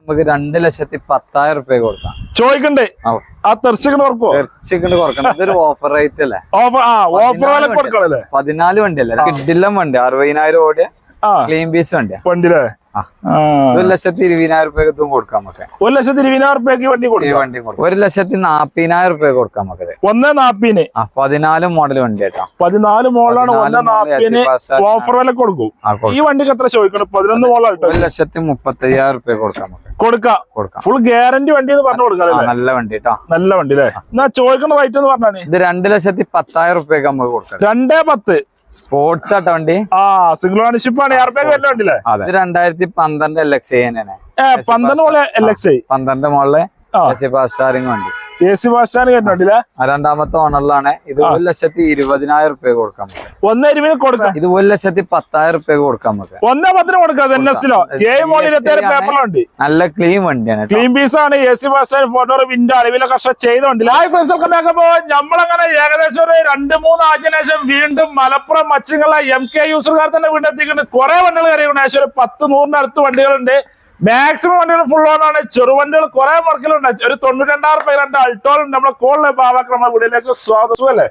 നമുക്ക് 2,10,000 റുപ്യ കൊടുക്കാം. ചോദിക്കണ്ടേ? ആ തെർച്ചിക്കണ്ട് കൊടുക്കണം. ഇതൊരു ഓഫർ റേറ്റ് അല്ലേ? ഓഫർ കൊടുക്കണല്ലേ? 14 വണ്ടിയല്ലേ? കിഡിലും വണ്ടി 60,000 ഓടിയ ക്ലീൻ പീസ് വണ്ടിയാ. വണ്ടിയില്ലേ? 1,20,000 റുപ്യക്ക് കൊടുക്കാം നമുക്ക്. 1,20,000 റുപ്യക്ക് വണ്ടി കൊടുക്കാം. 1,40,000 റുപ്യ കൊടുക്കാം നമുക്ക്. 1,40,000 14 മോഡൽ വണ്ടി കേട്ടോ. 14 മോഡലാണ്. 1,40,000 ഓഫർ വില കൊടുക്കും. ഈ വണ്ടിക്ക് എത്ര ചോദിക്കണം? 11 മോഡൽ 1,35,000 റുപ്യ കൊടുക്കാം നമുക്ക്. കൊടുക്കാം. ഫുൾ ഗ്യാരണ്ടി വണ്ടി എന്ന് പറഞ്ഞു കൊടുക്കാം. നല്ല വണ്ടി കേട്ടോ. നല്ല വണ്ടി അല്ലേ? എന്നാ ചോദിക്കുന്ന റേറ്റ് എന്ന് പറഞ്ഞാണ്. ഇത് 2,10,000 റുപ്യക്ക് നമുക്ക് കൊടുക്കാം. 2,10,000 സ്പോർട്സ് ആട്ടോ വണ്ടി. സിംഗിൾ ഓണർഷിപ്പ് ആണ്. വണ്ടിയില്ലേ? ഇത് 2012 LXi തന്നെയാണ്. 12 മോളില് ഫാസ്റ്റ് ചാർജിംഗ് വണ്ടി. AC ഫാസ്റ്റ് ചാർജിംഗ് വണ്ടിയില്ലേ? രണ്ടാമത്തെ ഓണറിലാണ്. ഇത് 1,20,000 റുപ്യ കൊടുക്കാം. 1,20,000 കൊടുക്കാം. ഇത് 1,10,000 റുപ്യ കൊടുക്കാം നമുക്ക്. 1,10,000 കൊടുക്കാം. നല്ല ക്ലീൻ വണ്ടിയാണ്. ക്ലീൻ പീസ് ആണ്. AC fast charging photo window അളവിലെ കഷ്ടം ചെയ്ത വണ്ടി. നമ്മളങ്ങനെ ഏകദേശം ഒരു 2-3 ആഴ്ചയ്ക്ക് ശേഷം വീണ്ടും മലപ്പുറം മച്ചിങ്ങുള്ള MK യൂസർകാർ തന്നെ വീണ്ടെത്തിക്കുന്നുണ്ട്. കുറെ വണ്ടികൾ കയറിയുണ്ട്. ഏകദേശം ഒരു 10-100 അടുത്ത് വണ്ടികളുണ്ട്. മാക്സിമം വണ്ടികൾ ഫുൾ ഓൺ ആണ്. ചെറുവണ്ടികൾ കുറെ മറക്കലുണ്ട്. ഒരു 92,000 റുപ്യ 2 അൾട്ടോളുണ്ട്. നമ്മളെ കോളിലെ ബാബാക്ക് നമ്മുടെ വീടിലേക്ക് സ്വാഗതം അല്ലേ?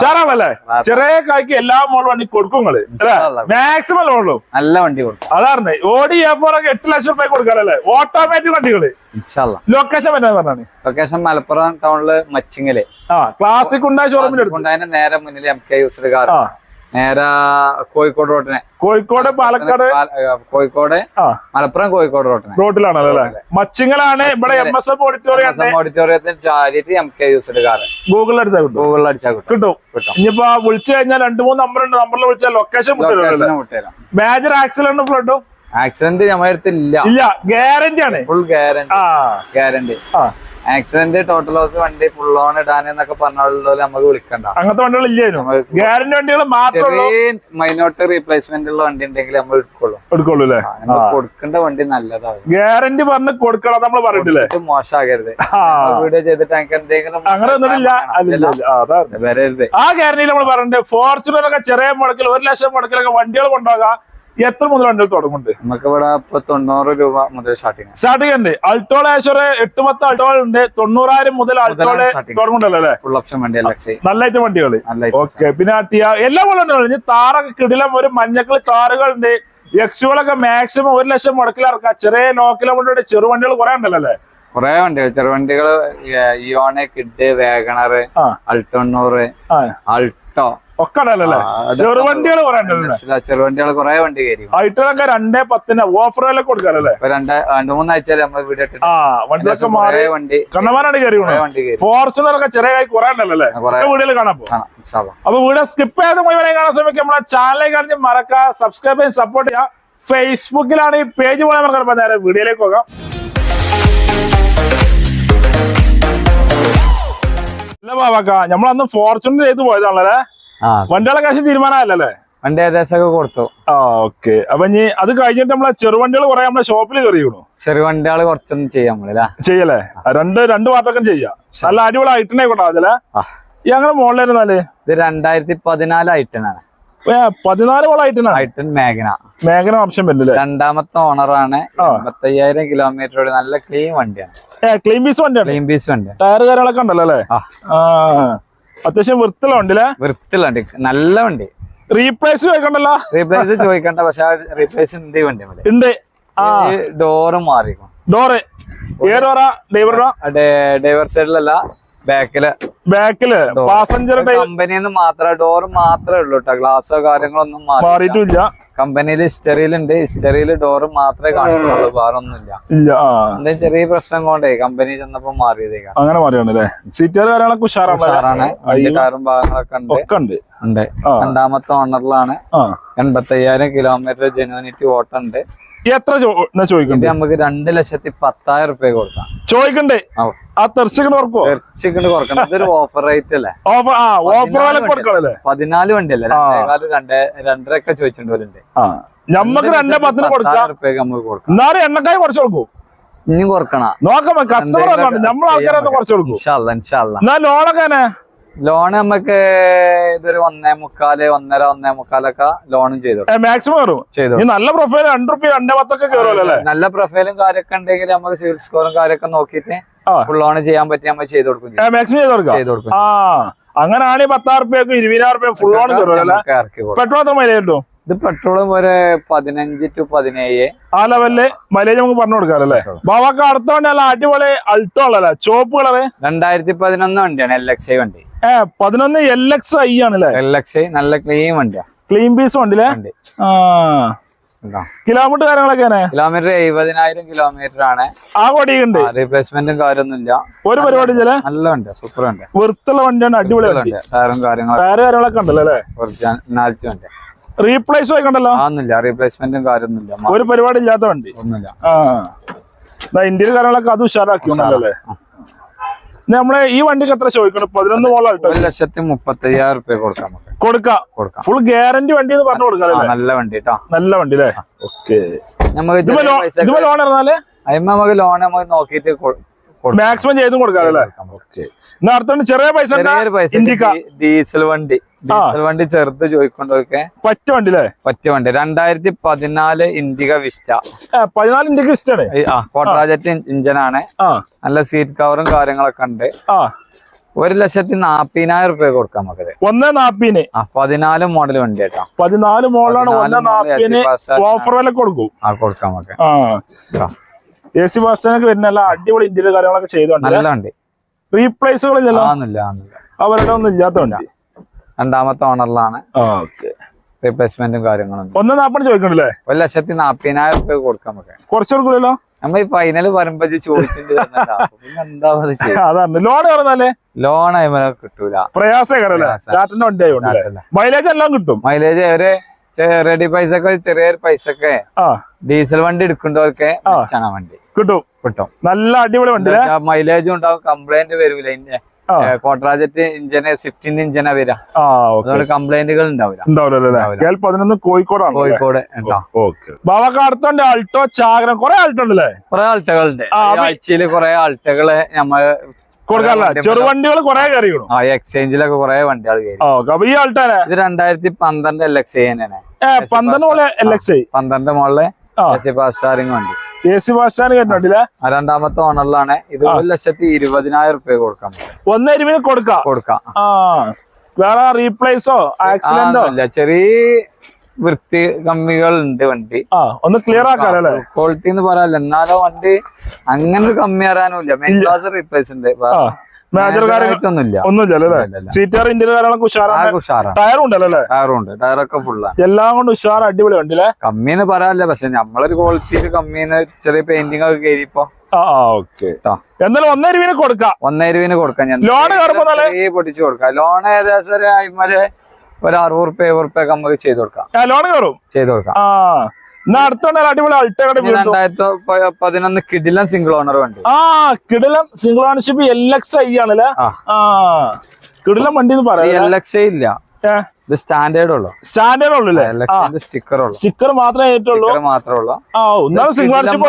ഷാറാണല്ലേ? ചെറിയ കായ്ക്ക് എല്ലാ മോളും വണ്ടി കൊടുക്കും. മാക്സിമം ലോണും നല്ല വണ്ടി കൊടുക്കും. അതാണ് ഓടി ഒക്കെ 8 ലക്ഷം റുപ്യ കൊടുക്കാനല്ലേ? ഓട്ടോമാറ്റിക് വണ്ടികള്. ലൊക്കേഷൻ പറഞ്ഞാണ്. ലൊക്കേഷൻ മലപ്പുറം ടൗണില് മച്ചിങ്ങല് ക്ലാസിക് ഉണ്ടായ ഷോറൂമിൽ നേരെ മുന്നിൽ MK യൂസ്ഡ് കാർ. നേരെ കോഴിക്കോട് റോഡിനെ. കോഴിക്കോട് പാലക്കാട് കോഴിക്കോട് മലപ്പുറം കോഴിക്കോട് റോഡിലാണല്ലേ? മച്ചിങ്ങലാണ്. ഇവിടെ MSF ഓഡിറ്റോറിയത്തിന് ചാരിയിട്ട് MK യൂസ്ഡ് കാർ ഗൂഗിളിൽ അടിച്ചാൽ കിട്ടും. ഇനിയിപ്പോ വിളിച്ചു കഴിഞ്ഞാൽ 2-3 നമ്പർ ഉണ്ട്. നമ്പറിൽ വിളിച്ചാൽ ലൊക്കേഷൻ വിട്ടുതരാം. മേജർ ആക്സിഡന്റ് ഫ്ലഡും ആക്സിഡന്റ് നമ്മുടെ അടുത്ത് ഇല്ല. ഗ്യാരണ്ടി ആണ്. Full guarantee. Accident total loss വണ്ടി ഫുൾ ഓൺ ഇടാനെന്നൊക്കെ പറഞ്ഞാൽ നമുക്ക് വിളിക്കണ്ട. അങ്ങനത്തെ വണ്ടികൾ ഇല്ല. ഗ്യാരണ്ടി വണ്ടികൾ മാത്രമേ. മൈനോട്ട് റീപ്ലേസ്മെന്റ് ഉള്ള വണ്ടി ഉണ്ടെങ്കിൽ നമ്മൾ എടുക്കുള്ളൂ. കൊടുക്കേണ്ട വണ്ടി നല്ലതാണ്. ഗ്യാരണ്ടി പറഞ്ഞ് കൊടുക്കണം. നമ്മൾ പറഞ്ഞിട്ടില്ലേ? മോശമാകരുത്. വീഡിയോ ചെയ്തിട്ട് എനിക്ക് എന്തെങ്കിലും വരരുത്. ആ ഗ്യാരണ്ടി നമ്മൾ പറഞ്ഞിട്ട് ഫോർച്യൂണറൊക്കെ ചെറിയ മുടക്കിൽ 1 ലക്ഷം മുടക്കിലൊക്കെ വണ്ടികൾ കൊണ്ടുപോകാം. എത്ര മുതൽ വണ്ടികൾ തുടങ്ങുന്നുണ്ട്? നമുക്ക് ഇവിടെ 90 രൂപ മുതൽ സ്റ്റാർട്ടിംഗ് ഉണ്ട്. അൾട്ടോൾ 8-10 അൾട്ടോൾ ഉണ്ട്. 90,000 മുതൽ അൾട്ടോള് തുടങ്ങുന്നുണ്ടല്ലേ? ഫുൾ ഓപ്ഷൻ വണ്ടി. നല്ല ഐറ്റം വണ്ടികള്. ഓക്കെ. പിന്നെ എല്ലാ വണ്ടികളും താറൊക്കെ കിടിലം. ഒരു മഞ്ഞക്കള് താറുകളുണ്ട്. എക്സുകളൊക്കെ മാക്സിമം 1 ലക്ഷം മുടക്കിൽ ഇറക്കാം. ചെറിയ കിലോമീറ്റർ ചെറുവണ്ടികൾ കുറെ ഉണ്ടല്ലോ? കുറെ വണ്ടികൾ ചെറുവണ്ടികൾ. Eon, Kwid, WagonR, Alto, Alto ഒക്കെ ഉണ്ടല്ലേ? ചെറുവണ്ടികൾ കുറെ ചെറുവണ്ടികൾ കുറെ വണ്ടി കയറി. അൾട്ടോളൊക്കെ 2,10 ഓഫർ വില കൊടുക്കാറല്ലേ? 2-3 ആഴ്ച നമ്മള് വീഡിയോ വണ്ടികളൊക്കെ മാറി വണ്ടി കണ്ണമാനാണ് കയറി. ഫോർച്യൂണറൊക്കെ ചെറിയ കുറെ ഉണ്ടല്ലേ? വീഡിയോയിൽ കാണാൻ പോകും. അപ്പൊ വീഡിയോ സ്കിപ്പ് ചെയ്ത് മുഴുവൻ കാണാൻ ശ്രമിക്കും. നമ്മളെ ചാനലിൽ കാണി മറക്കുക, സബ്സ്ക്രൈബ് ചെയ്ത് സപ്പോർട്ട് ചെയ്യാം. ഫേസ്ബുക്കിലാണ് ഈ പേജ് പോലെ മറക്കാൻ. നേരെ വീഡിയോയിലേക്ക് പോകാം. നമ്മളന്ന് ഫോർച്യൂണർ ചെയ്ത് പോയതാണല്ലേ? വണ്ടികളെ കാശ് തീരുമാനമല്ലേ? വണ്ടി ഏകദേശം കൊടുത്തു. ഓക്കെ. അപ്പൊ ഇനി അത് കഴിഞ്ഞിട്ട് നമ്മളെ ചെറുവണ്ടികൾ കുറെ നമ്മളെ ഷോപ്പിൽ കയറിയണു. ചെറുവണ്ടികൾ കുറച്ചൊന്നും ചെയ്യാം ചെയ്യല്ലേ? രണ്ട് പാട്ടൊക്കെ ചെയ്യാം. നല്ല അടിപൊളി ഐറ്റനെ കൊണ്ടാവല്ലേ? അങ്ങനെ മോഡലായിരുന്നാല് ഇത് 2014 ഐറ്റനാണ്. 14 മോഡൽ ഐറ്റൻ മേഘന ഓപ്ഷൻ വരുന്നില്ലേ? രണ്ടാമത്തെ ഓണറാണ്. 85,000 കിലോമീറ്റർ. നല്ല ക്ലീൻ വണ്ടിയാണ്. ക്ലീൻ പീസ് വണ്ടിയാണ്. ടയർ കാര്യങ്ങളൊക്കെ ഉണ്ടല്ലോ അല്ലേ? അത്യാവശ്യം വൃത്തിയുള്ള വണ്ടിയില്ലേ? വൃത്തിയുള്ള വണ്ടി. നല്ല വണ്ടി. റീപ്ലേസ് ചോദിക്കണ്ടല്ലോ? റീപ്ലേസ് ചോദിക്കണ്ട. പക്ഷെ റീപ്ലേസ് ഉണ്ട് വണ്ടി ഉണ്ട്. ഡോറ് മാറിക്കും. ഡോറ് ഏതോറാ? ഡ്രൈവർ സൈഡിലല്ല, ബാക്കില് പാസഞ്ചർ കമ്പനിന്ന് മാത്രം ഡോറ് മാത്രമേ ഉള്ളൂ കേട്ടോ. ഗ്ലാസോ കാര്യങ്ങളൊന്നും മാറിയിട്ടില്ല. കമ്പനിയിൽ ഹിസ്റ്ററിയിലുണ്ട്. ഹിസ്റ്ററിയിൽ ഡോറ് മാത്രമേ കാണിക്കുള്ളൂ. വേറെ ഒന്നുമില്ല. എന്തെങ്കിലും ചെറിയ പ്രശ്നം കൊണ്ടേ കമ്പനി ചെന്നപ്പോ മാറിയതേക്കാണ്. അങ്ങനെ മാറിയാണല്ലേ? സീറ്റുകാർ കാര്യങ്ങളൊക്കെ ഉഷാറാണ്. കാറും ഭാഗങ്ങളൊക്കെ ഉണ്ട്. രണ്ടാമത്തെ ഓണറിലാണ്. 85,000 കിലോമീറ്റർ ജെനുവിനിറ്റി ഓട്ടം ഉണ്ട്. എത്ര ചോദിക്കണ്ടേ? നമുക്ക് 2,10,000 റുപ്യ കൊടുക്കാം. ചോദിക്കണ്ടേ? ആ തെർച്ചിക്കണ്ട് കൊടുക്കണം. ഇതൊരു ഓഫർ റേറ്റ് അല്ലേ? ഓഫർ 14 വണ്ടിയല്ലേ? 2.5 ചോദിച്ചിട്ടുണ്ട്. നമുക്ക് 2,10 കൊടുക്കാം. എന്നാലും എണ്ണക്കായി കുറച്ച് കൊടുക്കും. ഇനിയും കുറക്കണം. നോക്കാം. കസ്റ്റമർ നമ്മൾ ആൾക്കാരെ കുറച്ച് കൊടുക്കും. ഇൻഷാ അല്ലാഹ്. എന്നാ ലോണൊക്കെ ലോൺ നമുക്ക് ഇതൊരു 1.25, 1.5 ലോണും ചെയ്തു മാക്സിമം കയറും ചെയ്തു. നല്ല പ്രൊഫൈൽ 2 റുപ്യ 2.10 കയറുമല്ലോ. നല്ല പ്രൊഫൈലും കാര്യമൊക്കെ ഉണ്ടെങ്കിൽ നമുക്ക് സിവിൽ സ്കോറും കാര്യമൊക്കെ നോക്കിയിട്ട് ഫുൾ ലോൺ ചെയ്യാൻ പറ്റി നമ്മൾ ചെയ്ത് കൊടുക്കും. മാക്സിമം ചെയ്ത് കൊടുക്കും. അങ്ങനെയാണ് 10,000 റുപ്യക്ക് 20,000 റുപ്യ ഫുൾ ലോൺ കയറുമല്ലോ. പെട്രോൾ എത്ര മൈലേജ് കിട്ടും? ഇത് പെട്രോളും ഒരു 15 to 17 ആ ലെവലില് മൈലേജ് നമുക്ക് പറഞ്ഞു കൊടുക്കാറല്ലേ. ബാബാക്ക് അടുത്ത വണ്ടി നല്ല അടിപൊളി അൾട്ടോ ഉള്ളല്ലേ, ചോപ്പ് കളറ്. 2011 വണ്ടിയാണ് LXi വണ്ടി. 11 LXi ആണല്ലേ. LXi നല്ല ക്ലീൻ വണ്ടിയാ, ക്ലീൻ പീസ് വണ്ടിയിലെ. കിലോമീറ്റർ കാര്യങ്ങളൊക്കെ കിലോമീറ്റർ 70,000 കിലോമീറ്റർ ആണ്. ആ കൊടിയുണ്ട്, റീപ്ലേസ്മെന്റും കാര്യമൊന്നുമില്ല. ഒരു പരിപാടി നല്ല വണ്ടി, സൂപ്പർ വണ്ടി, വൃത്തുള്ള വണ്ടിയാണ്, അടിപൊളി വണ്ടി. ടയറും കാര്യങ്ങളൊക്കെ ഉണ്ടല്ലോ. ഒറിജിനാലിറ്റി വണ്ടി. റീപ്ലേസ് ആയിക്കണ്ടല്ലോ. ഒന്നുമില്ല, റീപ്ലേസ്മെന്റും കാര്യമൊന്നുമില്ല, ഒരു പരിപാടി ഇല്ലാത്ത വണ്ടി ഒന്നുമില്ല. ഇന്ത്യയിൽ കാര്യങ്ങളൊക്കെ അത് ഉഷാറാക്കിയുണ്ടല്ലേ. നമ്മള് ഈ വണ്ടിക്ക് എത്ര ചോദിക്കണം? 11 മോള 1,35,000 റുപ്യ കൊടുക്കാം. ഫുൾ ഗ്യാരണ്ടി വണ്ടി എന്ന് പറഞ്ഞു കൊടുക്കാം. നല്ല വണ്ടി കേട്ടോ, നല്ല വണ്ടി അല്ലേ. ഓക്കെ, നമുക്ക് ലോൺ ഇറങ്ങാല് നമുക്ക് ലോൺ നമുക്ക് നോക്കിയിട്ട് മാക്സിമം ചെയ്തും കൊടുക്കാല്ലേ. ചെറിയ പൈസ ഡീസൽ വണ്ടി ചെറുത് ചോദിക്കൊണ്ടൊക്കെ പറ്റ വണ്ടി അല്ലേ. പറ്റിയ വണ്ടി 2014 ഇൻഡിക വിസ്റ്റ. 14 ഇൻഡിക വിസ്റ്റ ആണ്. ക്വാഡ്രാജറ്റ് ഇഞ്ചനാണ്. നല്ല സീറ്റ് കവറും കാര്യങ്ങളൊക്കെ ഉണ്ട്. 1,40,000 റുപ്യ കൊടുക്കാം നമുക്ക്. 1,40,000. 14 മോഡൽ വണ്ടി കേട്ടോ, 14 മോഡലാണ്. 1,40,000 ഓഫർ വില കൊടുക്കും. കൊടുക്കാം നമുക്ക്. AC ബസ് സ്റ്റാൻഡൊക്കെ വരുന്ന അടിപൊളി ഇന്ത്യയിലെ കാര്യങ്ങളൊക്കെ ചെയ്തോണ്ട് നല്ല വണ്ടി. റീപ്ലേസുകളില്ല, അവരുടെ ഒന്നും ഇല്ലാത്ത വണ്ടി. രണ്ടാമത്തെ ഓണറിലാണ്. റീപ്ലേസ്മെന്റും കാര്യങ്ങളും. 1,40,000 ചോദിക്കണല്ലേ. 1,40,000 റുപ്യ കൊടുക്കാം നമുക്ക്. കുറച്ച് കൊടുക്കൂലല്ലോ. നമ്മ ഈ ഫൈനൽ വരുമ്പോ ചോദിച്ചിട്ട് എന്താ അതാണ് ലോൺ കയറുന്നല്ലേ. ലോൺ കിട്ടൂല, പ്രയാസകരല്ലേ. മൈലേജ് എല്ലാം കിട്ടും. മൈലേജ് ഒരു റെഡി പൈസ ചെറിയൊരു പൈസക്കെ ഡീസൽ വണ്ടി എടുക്കേണ്ടവർക്ക് വണ്ടി കിട്ടും. നല്ല അടിപൊളി വണ്ടി, മൈലേജും ഉണ്ടാവും, കംപ്ലൈന്റ് വരൂല. ക്വാഡ്രാജറ്റ് ഇഞ്ചിന്, സ്വിഫ്റ്റിന്റെ ഇഞ്ചിനാ വരാ, അതുകൊണ്ട് കംപ്ലൈന്റുകൾ ഉണ്ടാവില്ല. കോഴിക്കോട് ബാബാക്ക് അടുത്തുണ്ട് അൾട്ടോ, ചാകരം, കുറെ ആൾട്ടോ ഉണ്ടല്ലേ. കുറെ ആൾട്ടകളുണ്ട്. ആഴ്ചയില് കുറെ ആൾട്ടകള് നമ്മള് കൊടുക്കാറില്ല. ചെറുവണ്ടികൾ കുറെ കയറിക്കണം. എക്സ്ചേഞ്ചിലൊക്കെ കുറെ വണ്ടികൾ കയറി. ഈ ആൾട്ടാണ് ഇത് 2012 LXi തന്നെയാണ്. 12 മോളില് ഫാസ്റ്റ് ചാർജിങ് വണ്ടി. AC ഫാസ്റ്റ് ചാർജിങ് കേട്ടിട്ടില്ല. രണ്ടാമത്തെ ഓണറിലാണ്. ഇത് 1,20,000 റുപ്യ കൊടുക്കാം. 1,20,000 കൊടുക്കാം. വേറെ റീപ്ലേസോ ആക്സിഡന്റോ ഇല്ല, ചെറിയ വൃത്തി കമ്മികൾ ഉണ്ട് വണ്ടി. ഒന്ന് ക്ലിയർ ആക്കാല്ലേ. ക്വാളിറ്റി എന്ന് പറയാല്ല, എന്നാലോ വണ്ടി അങ്ങനെ ഒരു കമ്മി അറിയാനും ഇല്ല. മെയിൻ ക്ലാസ് റീപ്ലേസ് ഉണ്ട്, ടയറൊക്കെ ഫുള്ളാണ്. എല്ലാം കൊണ്ട് ഉഷാർ അടിപൊളി വണ്ടിയില്ലേ. കമ്മിന്ന് പറയാല്ല, പക്ഷെ നമ്മളൊരു ക്വാളിറ്റിയിൽ കമ്മിന്ന് ചെറിയ പെയിന്റിംഗ് ഒക്കെ കയറിപ്പോ എന്നാലും 1,20,000 കൊടുക്കാം. 1,20,000 കൊടുക്കാം. ഞാൻ പൊട്ടിച്ചു കൊടുക്കാം. ലോൺ ഏകദേശം ഒരു 60 റുപ്യ 70 റുപ്യ നമുക്ക് ചെയ്ത് കൊടുക്കാം. ലോൺ കയറും, ചെയ്ത് കൊടുക്കാം. അടിപൊളി അൾട്ടോ 2011 കിടിലൻ സിംഗിൾ ഓണർ വണ്ടി. കിടിലം സിംഗിൾ ഓണർഷിപ്പ് LXi ആണല്ലേ. കിടിലം വണ്ടി LXi ഇല്ല, ഇത് സ്റ്റാൻഡേർഡ് ഉള്ളു. സ്റ്റാൻഡേർഡ് ഉള്ളു സ്റ്റിക്കർ ഉള്ളു. സ്റ്റിക്കർ മാത്രമേ മാത്രമേ ഉള്ളൂ. സിംഗിൾ ഓണർഷിപ്പ്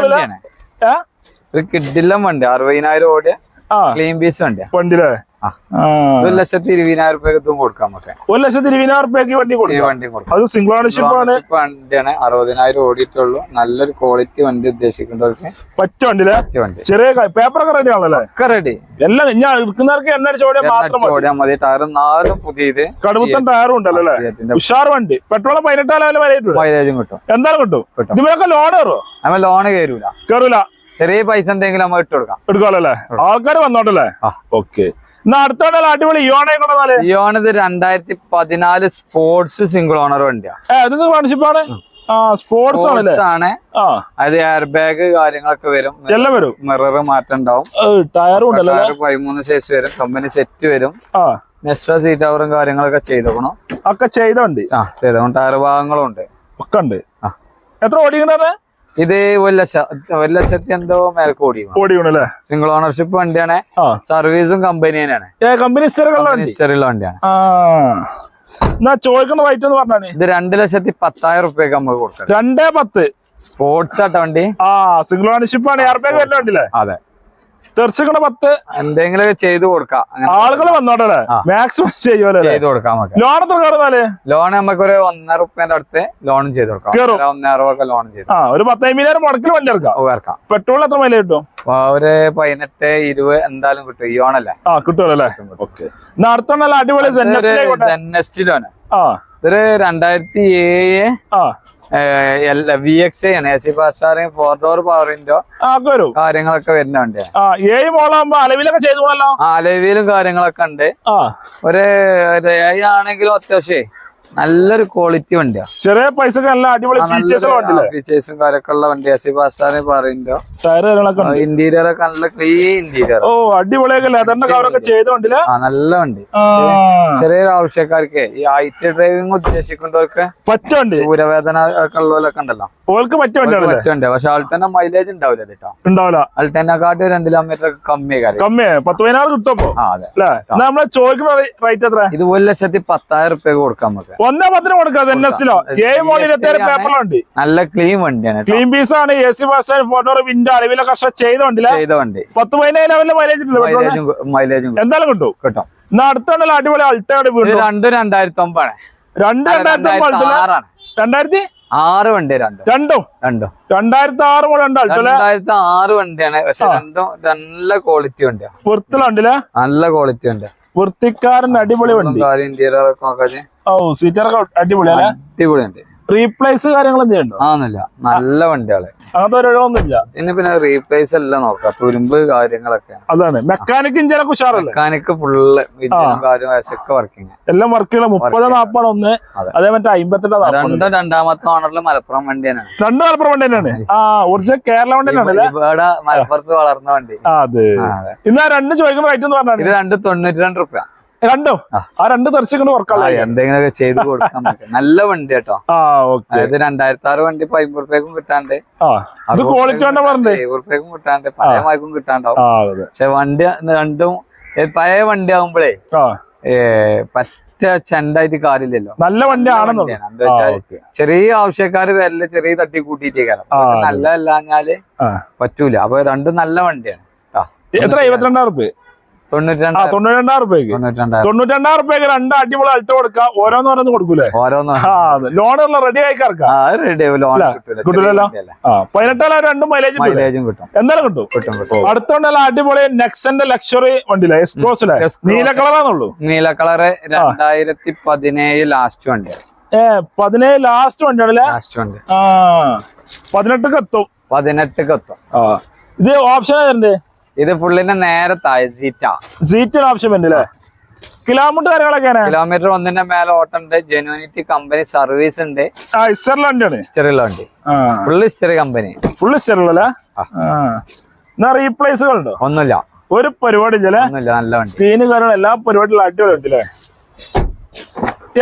ഒരു കിടിലം വണ്ടി. 60,000 ഓടിയ ക്ലീൻ പീസ് വണ്ടിയാ. വണ്ടിയിലെ 1,20,000 റുപ്യക്കും കൊടുക്കാം നമുക്ക്. 1,20,000 റുപ്യക്ക് വണ്ടി കൊടുക്കാം. അത് സിംഗിൾ ഓണർഷിപ്പ് വണ്ടിയാണ്. 60,000 ഓടിയിട്ടുള്ളൂ. നല്ലൊരു ക്വാളിറ്റി വണ്ടി ഉദ്ദേശിക്കേണ്ടവർക്ക് പറ്റ വണ്ടിയിലെ. ചെറിയ പേപ്പറൊക്കെ റെഡി ആണല്ലേ. ഒക്കെ റെഡി. എല്ലാം ഞാൻ എടുക്കുന്നവർക്ക് എണ്ണ ഓടിയാൽ മതി. ടയർ 4 പുതിയത്, കടുപ്പത്തൻ ടയറും ഉണ്ടല്ലോ. ഉഷാർ വണ്ടി. പെട്രോൾ 18,000 മൈലേജും കിട്ടും. എന്തായാലും കിട്ടും. ഇതിനൊക്കെ ലോൺ കയറുമോ? നമ്മൾ ലോണ് കയറൂല. ചെറിയ പൈസ എന്തെങ്കിലും നമ്മൾ എടുക്കാമല്ലേ. ആൾക്കാർ വന്നോട്ടല്ലേ. ഓക്കെ, അടിപൊളി ഇയോണ. ഇയോണത് 2014 സ്പോർട്സ് സിംഗിൾ ഓണർ വണ്ടിയാ. സ്പോർട്സ് ആണ്. അത് എയർ ബാഗ് കാര്യങ്ങളൊക്കെ വരും, എല്ലാം വരും. മിറർ മാറ്റം ഉണ്ടാവും. ടയറും 13 സൈസ് വരും. കമ്പനി സെറ്റ് വരും. എക്സ്ട്രാ സീറ്റ് കവറും കാര്യങ്ങളൊക്കെ ചെയ്തോക്കണം. ഒക്കെ ചെയ്ത വണ്ടി. ടയർ ഭാഗങ്ങളും ഉണ്ട്, ഒക്കെ ഉണ്ട്. എത്ര ഓടിക്കണേ? ഇത് 1,00,000 എന്തോ മേൽക്ക് ഓടിക്കണല്ലേ. സിംഗിൾ ഓണർഷിപ്പ് വണ്ടിയാണ്. സർവീസും കമ്പനി തന്നെയാണ്. കമ്പനി ഹിസ്റ്ററിയുള്ള വണ്ടിയാണ്. ചോദിക്കുന്ന റേറ്റ് എന്ന് പറഞ്ഞാണ്. ഇത് 2,10,000 റുപ്യക്ക് നമുക്ക് കൊടുക്കാം. 2,10,000 സ്പോർട്സ് ആട്ട വണ്ടി. സിംഗിൾ ഓണർഷിപ്പ് ആണ്. അതെ, തെറിച്ചിക്കണ 10 എന്തെങ്കിലും ചെയ്ത് കൊടുക്കാം. ആളുകൾ വന്നോട്ടെ മാക്സിമം ചെയ്യുമല്ലോ. ചെയ്ത് കൊടുക്കാം. ലോൺ എത്ര കയറുന്നാല്? ലോൺ നമുക്കൊരു 1.5 റുപ്യന്റെ അടുത്ത് ലോണും ചെയ്ത് കൊടുക്കാം. 1.5 ലോൺ ചെയ്ത് ഒരു 10,000 മുടക്കിൽ വണ്ടി ഇറക്കാം. പെട്രോൾ എത്ര മൈലേജ് കിട്ടും? ഒരു 18-20 എന്തായാലും കിട്ടും. ഈ ഓണല്ലേ കിട്ടുമല്ലോ. അടുത്തുള്ള അടിപൊളി ZNST-ലാണ്. ഇതൊരു 2007 VXI ആണ്. AC fast charging 4 door power window കാര്യങ്ങളൊക്കെ വരുന്ന വണ്ടിയാണ്. അലവിയിലും കാര്യങ്ങളൊക്കെ ഉണ്ട്. ഒരു 7 ആണെങ്കിലും അത്യാവശ്യം നല്ലൊരു ക്വാളിറ്റി വണ്ടിയാണ്. ചെറിയ പൈസ ഫീച്ചേഴ്സും കാര്യമൊക്കെ ഉള്ള വണ്ടി. AC fast charging power window interior ഒക്കെ നല്ല ക്ലീൻ ഇന്റീരിയർ. അടിപൊളിയൊക്കെ നല്ല വണ്ടി. ചെറിയൊരു ആവശ്യക്കാർക്ക് ഈ ഹൈറ്റ് ഡ്രൈവിംഗ് ഉദ്ദേശിക്കുന്നവർക്ക് പറ്റുണ്ട്. ദൂരവേദന ഒക്കെ ഉള്ളവരൊക്കെ ഉണ്ടല്ലോ, പറ്റുണ്ട്. പക്ഷെ ആൾട്ടന്റെ മൈലേജ് ഉണ്ടാവില്ല കേട്ടോ. ആൾട്ടനെക്കാട്ടി 2 കിലോമീറ്റർ കമ്മി 10-15 കിട്ടും. ഇത് 1,10,000 റുപ്യ കൊടുക്കാം നമുക്ക്. 1.10 കൊടുക്കാം. നല്ല ക്ലീൻ വണ്ടിയാണ്. ക്ലീൻ പീസ് ആണ്. AC ഫാസ്റ്റ് ഫോട്ടോ വിൻഡോ അലവിലെ കഷ്ടം ചെയ്ത വണ്ടി. 10-15 ലെവലിൽ മൈലേജ് എന്തായാലും കിട്ടും. അടുത്തുണ്ടല്ലോ അടിപൊളി അൾട്ടോയുടെ വീട്. 2009 2006 വണ്ടി. രണ്ടും 2006 വണ്ടിയാണ്. പക്ഷെ രണ്ടും നല്ല ക്വാളിറ്റി വണ്ടിയാണ്. വൃത്തിലുണ്ടല്ലേ? നല്ല ക്വാളിറ്റി ഉണ്ട്. വൃത്തിക്കാരൻ അടിപൊളി വണ്ടി. ഇന്റീരിയർ ഒക്കെ നോക്കാതെ സീറ്ററൊക്കെ അടിപൊളിയാണ്. അടിപൊളിയുണ്ട്. റീപ്ലേസ് കാര്യങ്ങളൊന്നും ചെയ്യണ്ടോ? ആന്നില്ല, നല്ല വണ്ടികള്. അങ്ങനത്തെ ഒരിടമൊന്നുമില്ല. പിന്നെ റീപ്ലേസ് എല്ലാം നോക്കാം. തുരുമ്പ് കാര്യങ്ങളൊക്കെ. അതാണ് മെക്കാനിക് ഇഞ്ചിനൊക്കെ ഉഷാറല്ലേ? മെക്കാനിക് ഫുള്ള് കാര്യങ്ങളൊക്കെ വർക്കിംഗ് എല്ലാം വർക്കുള്ള 30-40 ഒന്ന്. അതേ മറ്റേ 58 രണ്ടാമത്തെ ഓണറിൽ മലപ്പുറം വണ്ടി തന്നെയാണ്. 2 മലപ്പുറം വണ്ടി തന്നെയാണ്. ഒറിജിനൽ കേരള വണ്ടി തന്നെയാണ്. ഇവിടെ മലപ്പുറത്ത് വളർന്ന വണ്ടി. അതെ. ഇന്ന് 2 ചോദിക്കുന്ന റേറ്റ് എന്ന് പറഞ്ഞാൽ ഇത് 292 റുപ്യ. രണ്ടും 2 തെറിച്ചിട്ട് വർക്കാണ്. എന്തെങ്കിലുമൊക്കെ ചെയ്ത് കൊടുക്കാൻ നല്ല വണ്ടി കേട്ടോ. അതായത് 2006 വണ്ടി 50 റുപ്യക്കും കിട്ടാണ്ട്, 70 റുപ്യക്കും കിട്ടാണ്ട്, പഴയ വായ്പും കിട്ടാണ്ടാവും. പക്ഷെ വണ്ടി രണ്ടും പഴയ വണ്ടി ആകുമ്പോഴേ പറ്റ ചെണ്ടായിട്ട് കാര്യമില്ലല്ലോ. നല്ല വണ്ടിയാണെന്ന്. എന്താ വെച്ചാൽ ചെറിയ ആവശ്യക്കാര് വരല് ചെറിയ തട്ടി കൂട്ടിയിട്ടേക്കാരം. നല്ലതല്ലാഞ്ഞാല് പറ്റൂല. അപ്പൊ രണ്ടും നല്ല വണ്ടിയാണ്. എത്ര? 72,000 റുപ്യ. 92,000 റുപ്യക്ക് 2 അടിപൊളി അൾട്ടോ കൊടുക്കാം. ഓരോന്നോരോന്ന് കൊടുക്കൂലേ? ലോണുള്ള റെഡി ആയി കിടക്കാം. 18,000 2 മൈലേജും കിട്ടും. എന്തായാലും കിട്ടും. അടുത്തുണ്ടല്ലോ അടിപൊളി നെക്സന്റെ ലക്ഷറി വണ്ടിയിലെ എക്സ്പ്രോസിലെ നീല കളറാന്നുള്ളൂ. നീല കളറ് 2017 ലാസ്റ്റ് വണ്ടിയാണ്. 17 ലാസ്റ്റ് വണ്ടിയാണല്ലേ? ലാസ്റ്റ് വണ്ടി 18 എത്തും. ഇത് ഓപ്ഷൻ ആയിരുന്നു. ഇത് ഫുള്ളിന്റെ നേരെ താഴെ സീറ്റ് ഓപ്ഷൻ ഉണ്ടല്ലേ? കിലോമീറ്റർ കാര്യങ്ങളൊക്കെയാണ്? കിലോമീറ്റർ 1ന്റെ മേലെ ഓട്ടുണ്ട്. ജെനുവിനിറ്റി കമ്പനി സർവീസ് ഉണ്ട്. ഹിസ്റ്ററിലുള്ള വണ്ടി. Full history company. ഫുൾ ഹിസ്റ്ററിലല്ലേ? റീപ്ലേസുകൾ ഉണ്ടോ? ഒന്നുമില്ല. ഒരു പരിപാടി ഇല്ലേ? നല്ല വണ്ടി. സ്ക്രീന് കാര്യങ്ങൾ എല്ലാ പരിപാടികളും അടിപൊളി ഉണ്ടല്ലേ?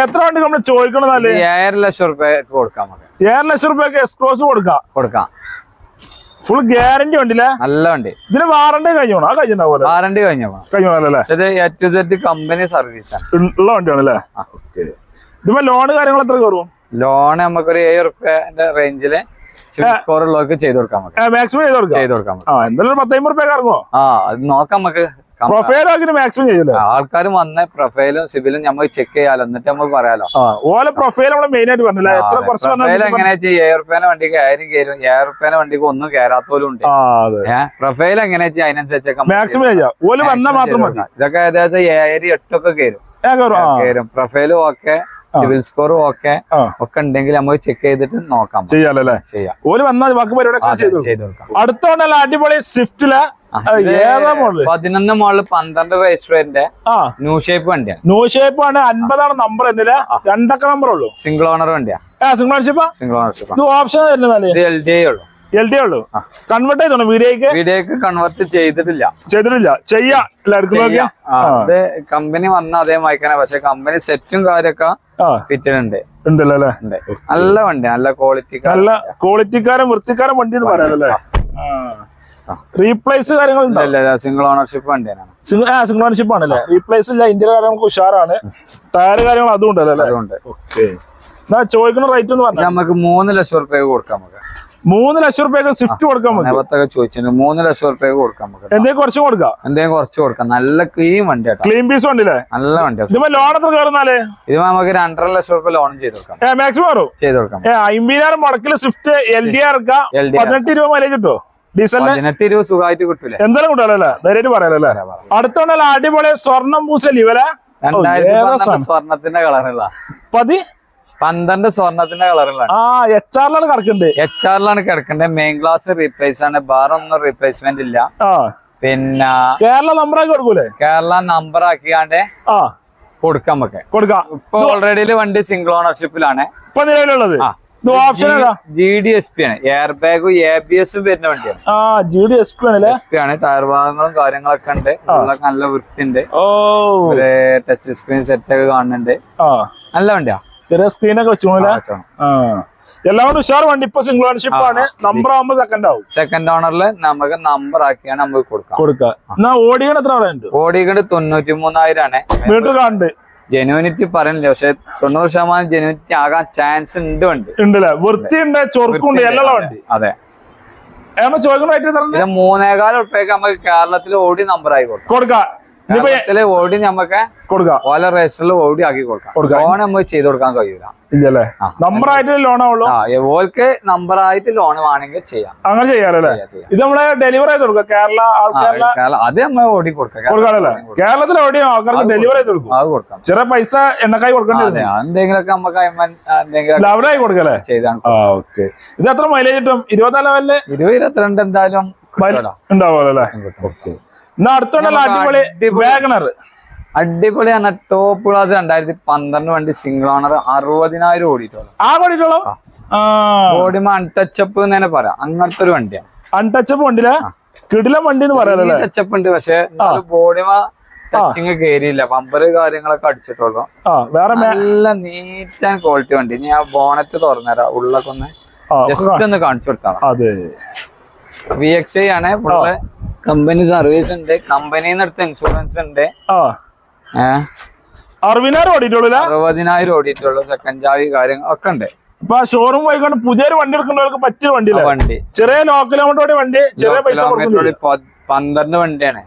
എത്ര വണ്ടി നമ്മൾ ചോദിക്കണം? 7 ലക്ഷം റുപ്യ കൊടുക്കാം. 7 ലക്ഷം റുപ്യക്ക് എക്സ്ക്രോസ് കൊടുക്കാം. ഫുൾ ഗ്യാരണ്ടി വണ്ടില്ലേ? നല്ല വണ്ടി. ഇതിന് വാറണ്ടി കഴിഞ്ഞോണോ? വാറണ്ടി കഴിഞ്ഞോളല്ലേ? കമ്പനി സർവീസ് ഉള്ള വണ്ടിയാണല്ലേ? ഇതിപ്പോ ലോണ് കാര്യങ്ങൾ എത്ര കയറും? ലോണ് നമുക്കൊരു 7 റുപ്യന്റെ റേഞ്ചില് സ്കോർ ഉള്ളവർക്ക് ചെയ്ത് കൊടുക്കാം. മാക്സിമം ചെയ്ത് കൊടുക്കാം. എന്തായാലും 10-50 റുപ്യ ഇറങ്ങുമോ? അത് നോക്കാം. നമുക്ക് പ്രൊഫൈൽ മാക്സിമം ചെയ്യില്ല. ആൾക്കാർ വന്ന പ്രൊഫൈലും സിബിലും നമുക്ക് ചെക്ക് ചെയ്യാലോ, എന്നിട്ട് നമുക്ക് പറയാലോ. ഓലെ പ്രൊഫൈൽ നമ്മള് മെയിൻ ആയിട്ട് പറഞ്ഞില്ല. എങ്ങനെ 7 റുപ്യേന്റെ വണ്ടിക്ക് 1000 കയറും, 7 റുപ്യേന്റെ വണ്ടിക്ക് ഒന്നും കയറാത്തോലും ഉണ്ട്. പ്രൊഫൈൽ എങ്ങനെ അതിനനുസരിച്ചൊക്കെ മാക്സിമം ഇതൊക്കെ ഏകദേശം 7, 8 ഒക്കെ കയറും. പ്രൊഫൈലും ഓക്കെ, സിവിൽ സ്കോറും ഒക്കെ ഉണ്ടെങ്കിൽ നമുക്ക് ചെക്ക് ചെയ്തിട്ട് നോക്കാം. ചെയ്യാം. അടുത്തോണ്ടല്ല അടിപൊളി സ്വിഫ്റ്റില് 11 മോഡല് 12 രജിസ്റ്ററിന്റെ ന്യൂ ഷേപ്പ് വണ്ടിയാണ്. ന്യൂ ഷേപ്പ് ആണ്. 50 നമ്പർ. 2 നമ്പർ ഉള്ളൂ. സിംഗിൾ ഓണർ വണ്ടിയാ. Single ownership. ഓപ്ഷൻ LD ഉള്ളൂ. കൺവേർട്ട് ചെയ്തോ? വീഡിയോക്ക് കൺവേർട്ട് ചെയ്തിട്ടില്ല. അത് കമ്പനി വന്ന അതേ വായിക്കാനാ. പക്ഷെ കമ്പനി സെറ്റും കാര്യമൊക്കെ ഫിറ്റഡ് ഉണ്ട്. നല്ല വണ്ടി. നല്ല ക്വാളിറ്റിക്കാരൻ വൃത്തിക്കാരൻ വണ്ടി എന്ന് പറയാനല്ലേ? റീപ്ലേസ് കാര്യങ്ങൾ സിംഗിൾ ഓണർഷിപ്പ് വണ്ടിയാണ്. സിംഗിൾ ഓണർഷിപ്പ് ആണല്ലേ? റീപ്ലേസ് ഇല്ല. ഇന്ത്യൻ കാര്യങ്ങൾക്ക് ഉഷാറാണ്. ടയർ കാര്യങ്ങൾ അതും ഉണ്ടല്ലേ? ചോദിക്കുന്ന റേറ്റ് എന്ന് പറഞ്ഞാൽ നമുക്ക് 3 ലക്ഷം റുപ്യ കൊടുക്കാം. 3 ലക്ഷം റുപ്യക്ക് സ്വിഫ്റ്റ് കൊടുക്കാൻ നേരത്തൊക്കെ ചോദിച്ചിട്ടുണ്ട് 3 ലക്ഷം റുപ്യക്ക് കൊടുക്കാൻ നമുക്ക് എന്തെങ്കിലും കുറച്ച് കൊടുക്കാം, എന്തെങ്കിലും കുറച്ച് കൊടുക്കാം. നല്ല ക്ലീൻ വണ്ടി കേട്ടോ, ക്ലീൻ പീസ് വണ്ടിയില്ലേ, നല്ല വണ്ടിയാണ്. ഇതിപ്പോ ലോൺ എത്ര കയറുന്നാല് ഇത് നമുക്ക് 2.5 ലക്ഷം റുപ്യ ലോൺ ചെയ്ത് കൊടുക്കാം, മാക്സിമം വരും ചെയ്ത് കൊടുക്കാം. 50,000 മുടക്കില് സ്വിഫ്റ്റ് LDR ഇറക്കാം, 18 രൂപ മൈലേജ് കിട്ടോ ഡീസലിന്, 18 രൂപ സുഖമായിട്ട് കിട്ടൂലേ, എന്തായാലും കിട്ടാലല്ലേ, ധൈര്യമായിട്ട് പറയാലല്ലേ. അടുത്തോണ്ടല്ലോ അടിപൊളി സ്വർണ്ണം പൂസ ലിവലെ 2012 സ്വർണത്തിന്റെ കളറുള്ള 12 സ്വർണത്തിന്റെ കളറുള്ള HR കിടക്കുന്നുണ്ട്, HR കിടക്കേണ്ടത്. മെയിൻ ഗ്ലാസ് റീപ്ലേസ് ആണ്, വേറെ ഒന്നും റീപ്ലേസ്മെന്റ് ഇല്ല. പിന്നെ കേരള നമ്പറാക്കി കൊടുക്കൂലേ, കേരള നമ്പർ ആക്കിയാണ്ട് കൊടുക്കാം നമുക്ക്, കൊടുക്കാം. ഇപ്പൊ ഓൾറെഡി വണ്ടി സിംഗിൾ ഓണർഷിപ്പിലാണ് ഇപ്പൊ നിലവിലുള്ളത്. GDSP ആണ്, എയർ ബാഗും ABS വരുന്ന വണ്ടിയാണ്. GDSP ആണ്, ടയർ ഭാഗങ്ങളും കാര്യങ്ങളൊക്കെ ഉണ്ട്, നല്ല വൃത്തിണ്ട്, ടച്ച് സ്ക്രീൻ സെറ്റ് ഒക്കെ കാണുന്നുണ്ട്, നല്ല വണ്ടിയാ. ചെറിയ സ്ക്രീനൊക്കെ വെച്ചോളൂ, എല്ലാം കൊണ്ട് ഉഷാർ വണ്ടി. ഇപ്പൊ സിംഗിൾ ഓണർഷിപ്പ് ആണ്, നമ്പർ ആവുമ്പോ സെക്കൻഡ് ആവും. സെക്കൻഡ് ഓണറിൽ നമുക്ക് നമ്പർ ആക്കിയാണ് നമുക്ക് കൊടുക്കാം. ഓടിക്കണ എത്ര ഓടിക്കണ്ട് 93,000 ആണ്. മീറ്റർ കാണുന്നുണ്ട്, ജെനുവിനിറ്റി പറയുന്നില്ല, പക്ഷെ 90% ജെനുവിനിറ്റി ആകാൻ ചാൻസ് ഉണ്ട്. ഉണ്ടല്ലേ, വൃത്തിയുണ്ട്, ചൊറുക്കുണ്ട്, എല്ലാ വണ്ടി. അതെ, ചോദിക്കുന്ന 3.25 റുപ്യക്ക് നമുക്ക് കേരളത്തിൽ ഓടി നമ്പർ ആയി കൊടുക്കാം. ഓടി നമുക്ക് കൊടുക്കാം, ഓല രജിസ്റ്ററിൽ ഓടി ആക്കി കൊടുക്കാം. ലോൺ നമുക്ക് ചെയ്ത് കൊടുക്കാൻ കഴിയൂല, ഇല്ലല്ലേ, നമ്പർ ആയിട്ട് ലോണാവുള്ളൂ. ഓൾക്ക് നമ്പർ ആയിട്ട് ലോൺ വേണമെങ്കിൽ ചെയ്യാം, അങ്ങനെ ചെയ്യാലല്ലേ. ഇത് നമ്മളെ ഡെലിവറി ചെയ്ത് കൊടുക്കാം, കേരള അത് നമ്മൾ ഓടി കൊടുക്കാം, കേരളത്തിലെ ഓടി ആൾക്കാർക്ക് ഡെലിവറി ചെയ്ത് കൊടുക്കും, അത് കൊടുക്കാം. ചെറിയ പൈസ എണ്ണക്കായി കൊടുക്കേണ്ടി എന്തെങ്കിലുമൊക്കെ നമുക്ക് ലാഭമായി കൊടുക്കല്ലേ ചെയ്താണ്. ഇത് എത്ര മൈലേജ് കിട്ടും? 24 ലെവലില് 22 എന്തായാലും ഉണ്ടാവുമല്ലേ. അടുത്തുള്ള അടിപൊളി വാഗണർ, അടിപൊളിയാണ്, ടോപ്പ് ക്ലാസ് 2012 വണ്ടി, സിംഗിൾ ഓണർ, 60,000 ഓടിയിട്ടുള്ളൂ. ഓടിമ അൺടച്ചപ്പ് എന്ന് തന്നെ പറയാം, അങ്ങനത്തെ ഒരു വണ്ടിയാണ്. അൺടച്ചപ്പ് വണ്ടിയിലെ കിടിലം വണ്ടി എന്ന് പറയാം, ടച്ചപ്പ് ഉണ്ട്, പക്ഷെ ബോഡിമ ടച്ചിങ് കയറിയില്ല, ബമ്പർ കാര്യങ്ങളൊക്കെ അടിച്ചിട്ടുള്ളൂ. നല്ല നീറ്റ് ആൻഡ് ക്വാളിറ്റി വണ്ടി. ഞാൻ ബോണറ്റ് തുറന്നുതരാം, ഉള്ളൊക്കെ ഒന്ന് ജസ്റ്റ് ഒന്ന് കാണിച്ചു കൊടുത്താൽ. VXI ആണ്, കമ്പനി സർവീസ് ഉണ്ട്, കമ്പനിന്ന് എടുത്ത ഇൻഷുറൻസ് ഉണ്ട്. 60,000 ഓടിയിട്ടുള്ളൂ, സെക്കൻഡ് ചാവി കാര്യങ്ങളൊക്കെ ഉണ്ട്. ഇപ്പൊ ഷോറൂം പോയിക്കൊണ്ട് പുതിയൊരു വണ്ടി എടുക്കുന്നവർക്ക് പറ്റിയ വണ്ടി, ചെറിയ ലോ കിലോമീറ്റർ വണ്ടി, ചെറിയ പൈസ 12 വണ്ടിയാണ്.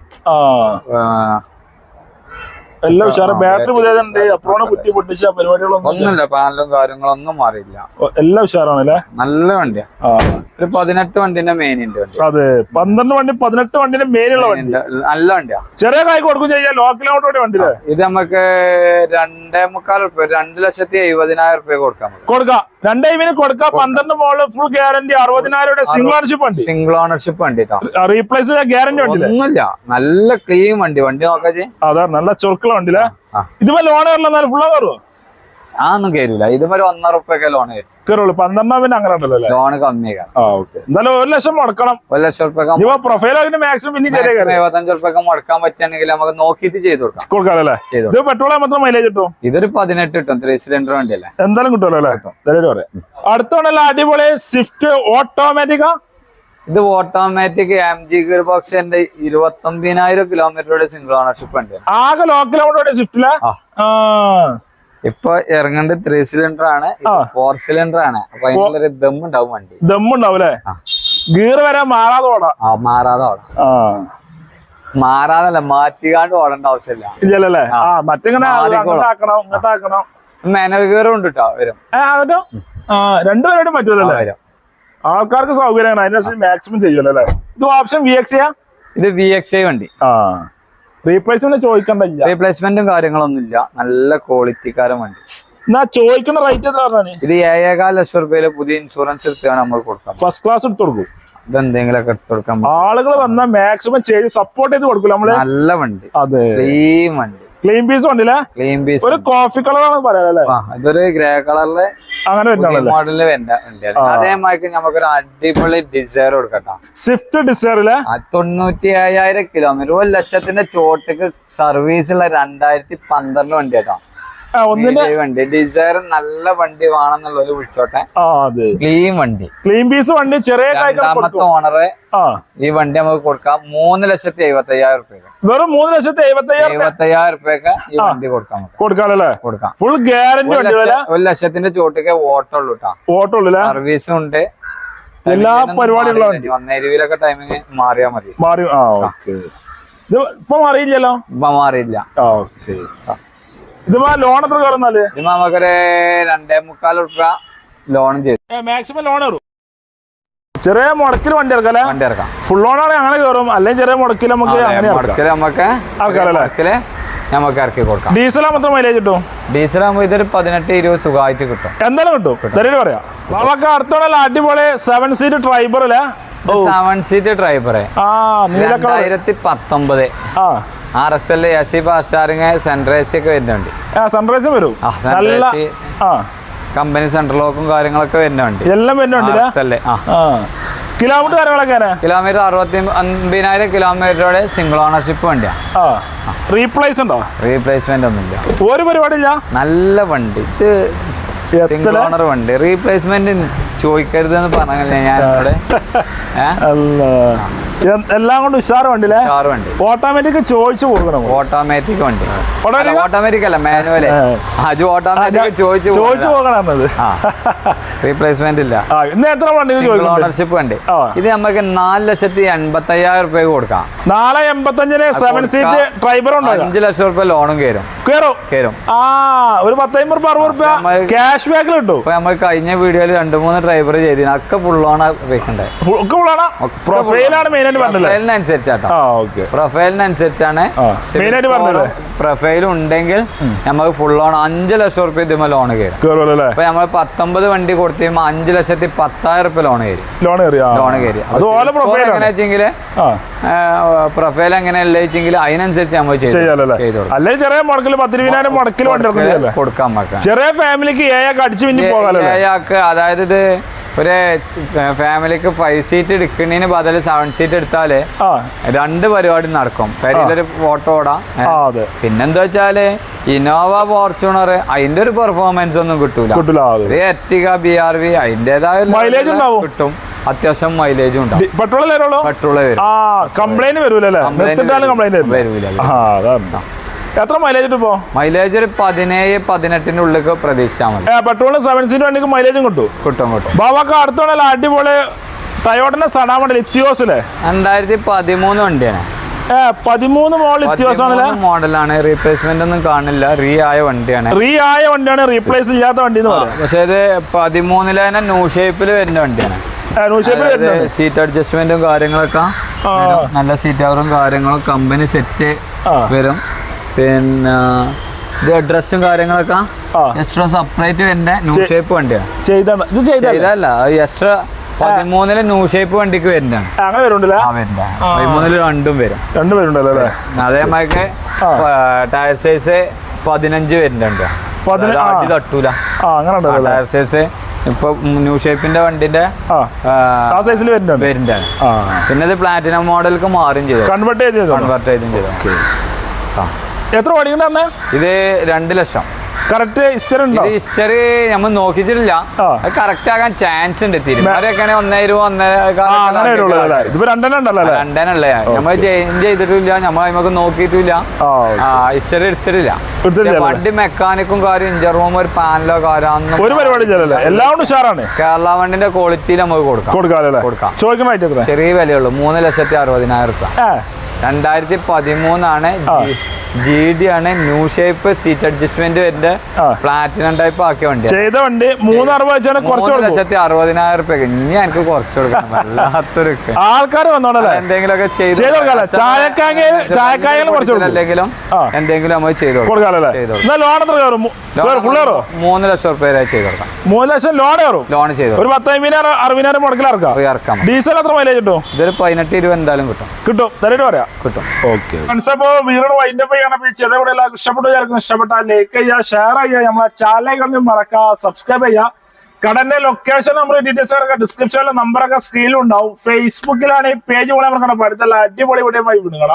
എല്ലാം ഉഷാറ്, ബാറ്ററി പുതിയതുണ്ട്, അപ്പോഴാണ് കുറ്റി പൊട്ടിച്ച പരിപാടികളൊന്നും ഒന്നുമില്ല, പാനലും കാര്യങ്ങളൊന്നും മാറിയില്ല, എല്ലാം ഉഷാറാണല്ലേ, നല്ല വണ്ടിയാ. ഒരു 18 വണ്ടിന്റെ മെയിൻ ഉണ്ട്. അതെ, 12 വണ്ടി 18 വണ്ടിന്റെ മെയിനുള്ള വണ്ടി, നല്ല വണ്ടിയാ. ചെറിയ കായ് കൊടുക്കും ചെയ്യാം, ലോ കിലോമീറ്റർ വണ്ടി. ഇത് നമുക്ക് 2.25 റുപ്യ, 2,70,000 റുപ്യ കൊടുക്കാം. 2,500 കൊടുക്കാം. 12 മോള് ഫുൾ ഗ്യാരണ്ടി, 60,000 സിംഗിൾ ഓണർഷിപ്പ് വണ്ടി, സിംഗിൾ ഓണർഷിപ്പ് വണ്ടി, റീപ്ലേസ് ഗ്യാരണ്ടി വണ്ടി ഒന്നുമില്ല, നല്ല ക്ലീൻ വണ്ടി. വണ്ടി നോക്കാം, അതാ നല്ല ചൊറുക്കുള്ള വണ്ടിയില്ല. ഇതുപോലെ ലോൺ കയറില്ല, ഫുള്ള് കയറുമോ? ഒന്നും കയറില്ല, ഇതുപോലെ 1.5 റുപ്യൊക്കെ ലോൺ കയറുള്ളൂ. 12 പിന്നെ അങ്ങനെ ഉണ്ടല്ലോ, ലോൺ കമ്മിയാക്കാം. എന്തായാലും 1 ലക്ഷം മുടക്കണം, 1 ലക്ഷം റുപ്യ പ്രൊഫൈൽ മാക്സിമം 75 റുപ്യൊക്കെ മുടക്കാൻ പറ്റുകയാണെങ്കിൽ നമുക്ക് നോക്കിയിട്ട് ചെയ്ത് കൊടുക്കാം. ഇത് പെട്രോൾ മാത്രം മൈലേജ് കിട്ടും, ഇതൊരു 18 കിട്ടും, 3 സിലിണ്ടർ വണ്ടിയല്ലേ, എന്തായാലും കിട്ടുമല്ലോ അല്ലേ. അടുത്തോണ്ടല്ലോ അടിപൊളി സ്വിഫ്റ്റ് ഓട്ടോമാറ്റിക്കാ. ഇത് ഓട്ടോമാറ്റിക് MG ഗിയർ ബോക്സിന്റെ 29,000 കിലോമീറ്ററുടെ സിംഗിൾ ഓണർഷിപ്പ് ഉണ്ട്. ആകെ ലോ കിലോമീറ്റർ സ്വിഫ്റ്റില് ഇപ്പൊ ഇറങ്ങേണ്ട 3 സിലിണ്ടർ ആണ്, 4 സിലിണ്ടർ ആണ്. അപ്പൊ അതിനുള്ളൊരു ദമ്മുണ്ടാവും, വണ്ടി ദമ്മുണ്ടാവൂലേ, ഗിയർ വരെ മാറാതെ ഓടാം. മാറാതല്ല, മാറ്റിക്കാണ്ട് ഓടേണ്ട ആവശ്യമില്ല. ഇല്ലല്ലേ, മറ്റിങ്ങനെ മാനുവൽ ഗിയറും ഉണ്ട് കേട്ടോ, വരും. രണ്ടുപേരോടും പറ്റൂലല്ലേ, ആൾക്കാർക്ക് സൗകര്യമാണ്, അതിനനുസരിച്ച് മാക്സിമം ചെയ്യുമല്ലോ അല്ലേ. ഇത് ഓപ്ഷൻ VXI. ഇത് VXI വണ്ടി. റീപ്ലേസ്മെന്റ് ചോദിക്കണ്ടില്ല, റീപ്ലേസ്മെന്റും കാര്യങ്ങളൊന്നും ഇല്ല, നല്ല ക്വാളിറ്റിക്കാരൻ വണ്ടി. എന്നാ ചോദിക്കുന്ന റേറ്റ് എത്ര പറഞ്ഞാണ്? ഇത് 7.25 ലക്ഷം റുപ്യയില് പുതിയ ഇൻഷുറൻസ് എടുത്താണ് നമ്മൾ കൊടുക്കാം, ഫസ്റ്റ് ക്ലാസ് എടുത്ത് കൊടുക്കും. ഇതെന്തെങ്കിലൊക്കെ എടുത്ത് കൊടുക്കാം, ആളുകൾ വന്നാൽ മാക്സിമം ചെയ്ത് സപ്പോർട്ട് ചെയ്ത് കൊടുക്കും നമ്മള്. നല്ല വണ്ടി, അതെ, ക്ലീൻ വണ്ടി, ക്ലീൻ പീസ് വണ്ടിയില്ലേ, ക്ലീൻ പീസ്. ഒരു കോഫി കളറാണ് പറയാല്ലേ, ഇതൊരു ഗ്രേ കളറില് അങ്ങനെ മോഡലില് വണ്ടിയാണ്. അതേമാതിരി നമുക്കൊരു അടിപൊളി ഡിസയർ കൊടുക്കട്ടോ, സ്വിഫ്റ്റ് ഡിസയറില് 97,000 കിലോമീറ്റർ, 1 ലക്ഷത്തിന്റെ ചോട്ടക്ക് സർവീസ് ഉള്ള 2012 വണ്ടി കേട്ടോ. വണ്ടി ഡിസയർ നല്ല വണ്ടി വേണമെന്നുള്ളവര് വിളിച്ചോട്ടെ. ക്ലീൻ വണ്ടി, ക്ലീൻ പീസ് വണ്ടി, ചെറിയ 2ാമത്തെ ഓണറ്. ഈ വണ്ടി നമുക്ക് കൊടുക്കാം 3,70,000 റുപ്യ, വെറും 3,70,000 റുപ്യക്ക് ഈ വണ്ടി കൊടുക്കാം, കൊടുക്കാം. Full guarantee. 1 ലക്ഷത്തിന്റെ ചോട്ടൊക്കെ ഓട്ടോ ഉള്ളൂ കേട്ടോ, ഓട്ടോ സർവീസും ഉണ്ട്, എല്ലാ പരിപാടികളും ഒന്നേരുവിലൊക്കെ ടൈമിങ് മാറിയാ മതി. മാറി. ഇത് ഇപ്പൊ മാറിയില്ലല്ലോ. ഇപ്പൊ മാറിയില്ല. ഇതിപ്പോ ലോൺ എത്ര കയറുന്നാല്? ഇത് നമുക്കൊരു 2.25 രൂപ ലോൺ ചെയ്തു. മാക്സിമം ലോൺ കയറും. ചെറിയ മുടക്കിൽ വണ്ടി ഇറക്കാം. വണ്ടി ഇറക്കാം. ഫുൾ ലോൺ ആണെങ്കിൽ അങ്ങനെ കയറും. അല്ലെങ്കിൽ ചെറിയ മുടക്കിൽ നമുക്ക് നമുക്ക് ഇറക്കി കൊടുക്കാം. ഡീസൽ ആകുമ്പോൾ മൈലേജ് കിട്ടും. ഡീസൽ ആകുമ്പോൾ ഇതൊരു 18-20 സുഖമായിട്ട് കിട്ടും. എന്തായാലും കിട്ടും. തരേണ്ടി പറയാം. നമുക്ക് അടുത്തോളം അടിപൊളി 7 സീറ്റ് ട്രൈബർ അല്ലേ? 7 seat tribal 2019 RSL AC fast charging sunrise ഒക്കെ വരുന്നുണ്ട്. സൺറൈസും വരും. കമ്പനി സെൻട്രൽ ലോക്കും കാര്യങ്ങളൊക്കെ വരുന്നുണ്ട്. എല്ലാം വരുന്നുണ്ട്. കിലോമീറ്റർ കാര്യങ്ങളൊക്കെ കിലോമീറ്റർ 65,000 കിലോമീറ്ററോടെ സിംഗിൾ ഓണർഷിപ്പ് വണ്ടിയാണ്. റീപ്ലേസ് ഉണ്ടോ? റീപ്ലേസ്മെന്റ് ഒന്നുമില്ല. ഒരു പരിപാടിയില്ല. നല്ല വണ്ടി. സിംഗിൾ ഓണർ വണ്ടി. റീപ്ലേസ്മെന്റ് ചോദിക്കരുതെന്ന് പറഞ്ഞല്ലേ ഞാൻ ഇവിടെ. എല്ലാം കൊണ്ട് ഉഷാർ വണ്ടി. ഓട്ടോമാറ്റിക് ചോദിച്ചു കൊടുക്കണം. ഓട്ടോമാറ്റിക് വണ്ടി. ഓട്ടോമാറ്റിക് അല്ല, മാനുവല്. അത് ഓട്ടോമാറ്റിക് ചോദിച്ചു പോകണം. റീപ്ലേസ്മെന്റ് ഇല്ല. എത്ര വണ്ടി? ഓണർഷിപ്പ് വണ്ടി. ഇത് നമുക്ക് 4,85,000 രൂപയ്ക്ക് കൊടുക്കാം. 4,85,000 7 സീറ്റ് ഡ്രൈവർ ഉണ്ടോ? 5 ലക്ഷം രൂപ ലോണും കയറും. ഒരു 10-50 രൂപ ക്യാഷ് ബാക്കിൽ കിട്ടും. ഇപ്പൊ നമുക്ക് കഴിഞ്ഞ വീഡിയോയിൽ 2-3 ഡ്രൈവർ ചെയ്തിന്. ഒക്കെ ഫുൾ ഓൺ വെക്കണ്ടേ? പ്രൊഫൈലാണ് മെയിൻ. പ്രൊഫൈലിനനുസരിച്ചാണ്. പ്രൊഫൈൽ ഉണ്ടെങ്കിൽ നമുക്ക് ഫുൾ ലോൺ 5 ലക്ഷം രൂപ ഇതുമ്പോൾ ലോൺ കയറും. അപ്പൊ നമ്മൾ 19 വണ്ടി കൊടുത്തു കഴിയുമ്പോൾ 5,10,000 രൂപ ലോൺ കയറി. എങ്ങനെ വെച്ചെങ്കിൽ പ്രൊഫൈൽ എങ്ങനെയല്ല വെച്ചെങ്കിൽ അതിനനുസരിച്ച് നമ്മൾ കൊടുക്കാൻ പറ്റാം. ചെറിയ ഫാമിലിക്ക് അതായത് ഇത് ഒരു ഫാമിലിക്ക് 5 സീറ്റ് എടുക്കുന്നതിന് ബദൽ 7 സീറ്റ് എടുത്താല് 2 പരിപാടി നടക്കും. കരിയിലൊരു ഫോട്ടോ ഓടാം. പിന്നെന്താ വെച്ചാല് ഇന്നോവ ഫോർച്യൂണർ അതിന്റെ ഒരു പെർഫോമൻസ് ഒന്നും കിട്ടൂല. എർട്ടിഗ BRV അതിന്റേതായ മൈലേജ് കിട്ടും. അത്യാവശ്യം മൈലേജും ഉണ്ടാവും. പെട്രോള് വരും. എത്ര മൈലേജ് ഇപ്പോ? മൈലേജ് ഒരു 17-18 ഉള്ളിൽ പ്രതീക്ഷിച്ചാൽ മതി. പെട്രോളിന് 7 സീറ്റ് വണ്ടിക്ക് മൈലേജും കിട്ടും. ബാബാക്ക് അടുത്തോളം അടിപൊളി ടയോട്ടന്റെ സഡാമോഡൽ ഇത്തിയോസിലെ 2013 വണ്ടിയാണ്. 13 മോഡലാണ്. റീപ്ലേസ്മെന്റ് ഒന്നും കാണില്ല. റീ ആയ വണ്ടിയാണ്. റീപ്ലേസ് ചെയ്യാത്ത വണ്ടി. പക്ഷെ ഇത് 13 തന്നെ ന്യൂ ഷേപ്പിൽ വരുന്ന വണ്ടിയാണ്. സീറ്റ് അഡ്ജസ്റ്റ്മെന്റും കാര്യങ്ങളൊക്കെ നല്ല സീറ്റ് കവറും കാര്യങ്ങളും കമ്പനി സെറ്റ് വരും. പിന്നെ ഇത് അഡ്രസ്സും കാര്യങ്ങളൊക്കെ എക്സ്ട്രാ സെപ്പറേറ്റ് വരുന്ന ന്യൂ ഷേപ്പ് വണ്ടിയാണ്. ചെയ്തല്ല എക്സ്ട്രാ 13 ന്യൂ ഷേപ്പ് വണ്ടിക്ക് വരുന്നതാണ്. 13 രണ്ടും വരും. അതേമാതിരി ടയർ സൈസ് 15 വരുന്നുണ്ട്. തട്ടൂല ടയർ സൈസ്. ഇപ്പൊ ന്യൂ ഷേപ്പിന്റെ വണ്ടിന്റെ വരുന്നുണ്ട്. പിന്നെ ഇത് പ്ലാറ്റിനം മോഡലിലേക്ക് മാറും ചെയ്തു. കൺവേർട്ട് ചെയ്തും ചെയ്തു. എത്ര ഓടിക്കണ്ടേ? ഇത് 2 ലക്ഷം. കറക്റ്റ് ഹിസ്റ്ററി നമ്മൾ നോക്കിയിട്ടില്ല. കറക്റ്റ് ആകാൻ ചാൻസ് ഉണ്ട്. തിരുമാരൊക്കെ 2.5 നമ്മൾ ചേഞ്ച് ചെയ്തിട്ടില്ല. നമ്മൾ നമുക്ക് നോക്കിയിട്ടില്ല. ഹിസ്റ്ററി എടുത്തിട്ടില്ല. വണ്ടി മെക്കാനിക്കും കാര്യം ഇഞ്ചർ റൂം ഒരു പാനലോ കാര്യം ഒരു പരിപാടി കേരള വണ്ടിന്റെ ക്വാളിറ്റിയിൽ നമുക്ക് കൊടുക്കാം. ചെറിയ വിലയുള്ളൂ. 3,60,000 രൂപ. 2013 GD ആണ്. ന്യൂ ഷേപ്പ് സീറ്റ് അഡ്ജസ്റ്റ്മെന്റ് വരുന്ന പ്ലാറ്റിനം ടൈപ്പ് ആക്കിയ വണ്ടി. 3,60,000 രൂപയ്ക്ക്. ഇനി എനിക്ക് കുറച്ച് കൊടുക്കണം. വല്ലാത്തൊരു ആൾക്കാർ എന്തെങ്കിലുമൊക്കെ അല്ലെങ്കിലും എന്തെങ്കിലും നമ്മൾ ചെയ്ത് 3 ലക്ഷം രൂപ ചെയ്ത് കൊടുക്കാം. 3 ലക്ഷം ലോൺ ചെയ്തു. ഒരു 10,000-60,000 മുടക്കിൽ ഇറക്കാം. ഡീസൽ എത്ര മൈലേജ് കിട്ടും? ഇതൊരു 18-20 എന്തായാലും കിട്ടും. കിട്ടും. ഓക്കെ. ഇഷ്ടപ്പെട്ടാൽ ലൈക്ക് ചെയ്യുക, ഷെയർ ചെയ്യുക, നമ്മളെ ചാനൽ മറക്കുക, സബ്സ്ക്രൈബ് ചെയ്യുക. കടന്റെ ലൊക്കേഷൻ നമ്പർ ഡീറ്റെയിൽസ് ഒക്കെ ഡിസ്ക്രിപ്ഷനിലെ നമ്പറൊക്കെ സ്ക്രീനിൽ ഉണ്ടാവും. ഫേസ്ബുക്കിലാണ് ഈ പേജ് പോലെ അടുത്തുള്ള അടിപൊളി വീഡിയോ വിടുക.